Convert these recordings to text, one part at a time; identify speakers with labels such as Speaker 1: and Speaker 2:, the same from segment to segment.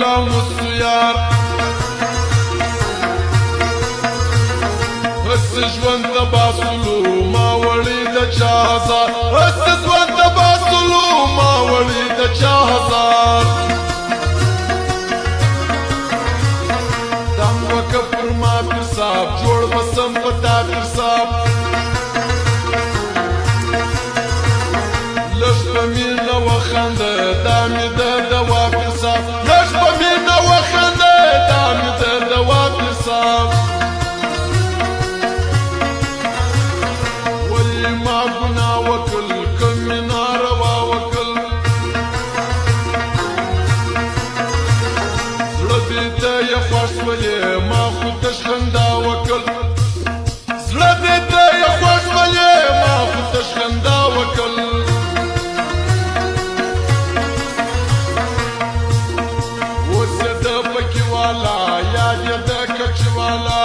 Speaker 1: او نص یار هسې ژوند ته باسلو ما وړي د چا هزار هسې ژوند ته باسلو ما وړي د چا هزار دم وکه پر ما پیر صاحب جوړ بسم په تا پیر صاحب لږ په مینه وخنده دا مې د دوا پیر صاحب لږ په مینه وخنده دا مې د دوا پیر صاحب ولې ما ګناه وکړل که مې ناروا وکړل زړه دې ته یې خوښ شولې ما خو تشخندا وکړل زړه دې ته یې خوښ شولې ما خو تشخندا وکړل یاد یې د کچوالا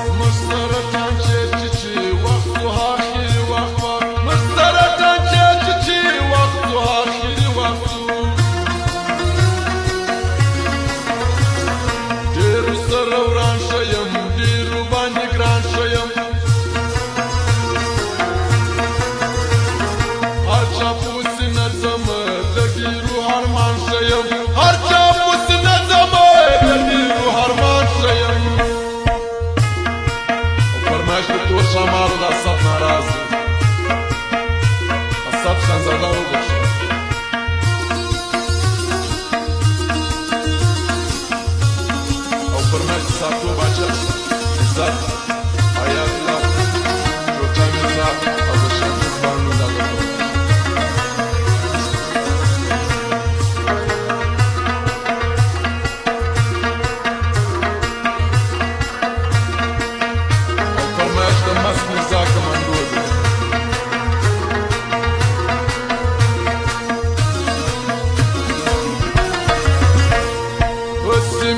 Speaker 1: زموږ سره ټانچې چې وخت و آخري وخت و زموږ سره ټانچې چې وخت و آخري وخت ډېرو سره وران شیم ډېرو باندې ګران شیم هر چا پوسې نه ځم د ډېرو هرمان شیم هر چا پوسې نه ځم د ډېرو هرمان شیم فرمایش د تور شمارو د اسد ناراض اسد خانزاده وبخښه او فرمایش د ساکو باچا عزت آیات الله روچا میرزا او د شمس بانو د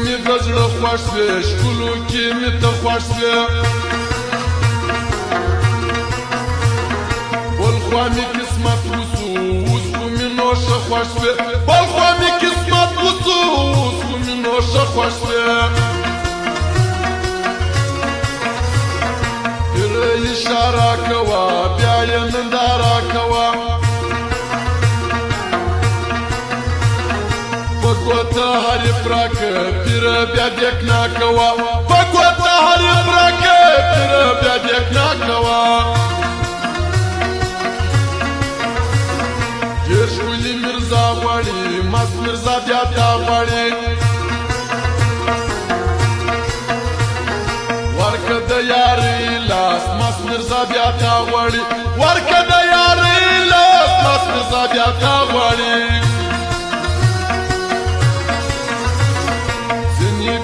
Speaker 1: مې د زړه خوښ شوې ښکلو کې مې ته خوښ شوې بل خوا مې قسمت وسو اوس خو مې نو ښه خوښ شوې بل خوا مې قسمت وسو اوس خو مې نو ښه خوښ شوې هیله اشاره کوه بیا یې ننداره کوه بګوته هرې پراکه پیره بیا دیکنا کوه بګوته هرې پراکه پیره بیا دیکنا کوه ډېر ښکلي میرزا غواړي مست میرزا بیا تا غواړي ورکه د یارۍ لاس مست میرزا بیا تا غواړي ورکه د یارۍ لاس مست میرزا بیا تا غواړي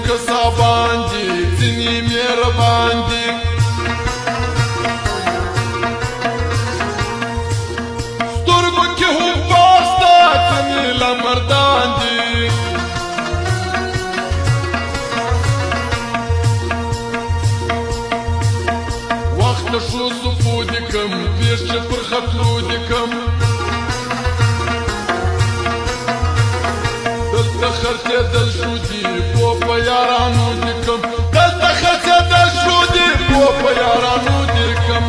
Speaker 1: کسابان دي ځینې مهربان دي سترګو کې هوښیار سته ځینې لمردان دي وخت د ښو صفو دي کم پېښ چې پر خطرو دي کم دلته خرڅېدل شو دي پو په یارانو دي کم دلته خرڅېدل شو دي پو په یارانو دي کم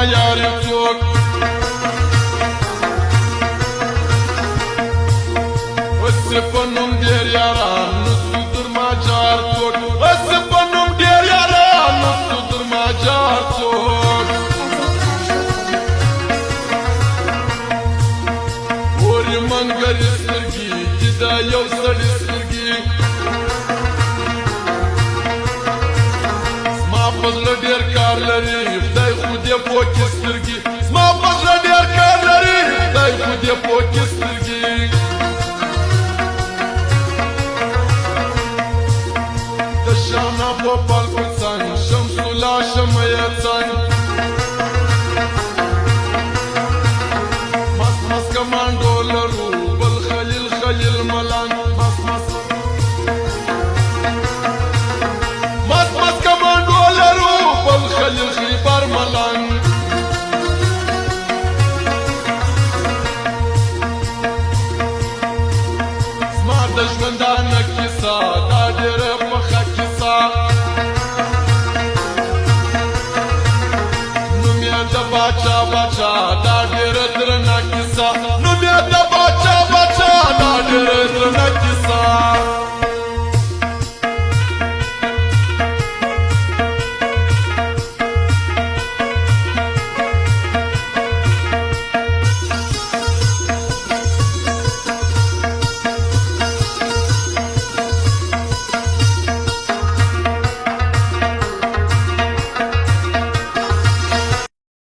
Speaker 1: یار یو څوک وسې په نوم ډېر یاران نسو در ما جار څوک وسې په نوم ډېر یاران نسو در ما جار څوک پورې منګرې سترګې چې دا یو سړي سترګې پوکې سترګې زما په زړه ډېر کار لري خدای خو دې پوکې سترګې د شانه په پل په څنګ شمس الله شمه یې څنګ مست مست کمانډو لرو بل خلیل خلیل ملنګ مست مست کمانډو لرو بل خلیل خیبر ملنګ زما د ژوندانه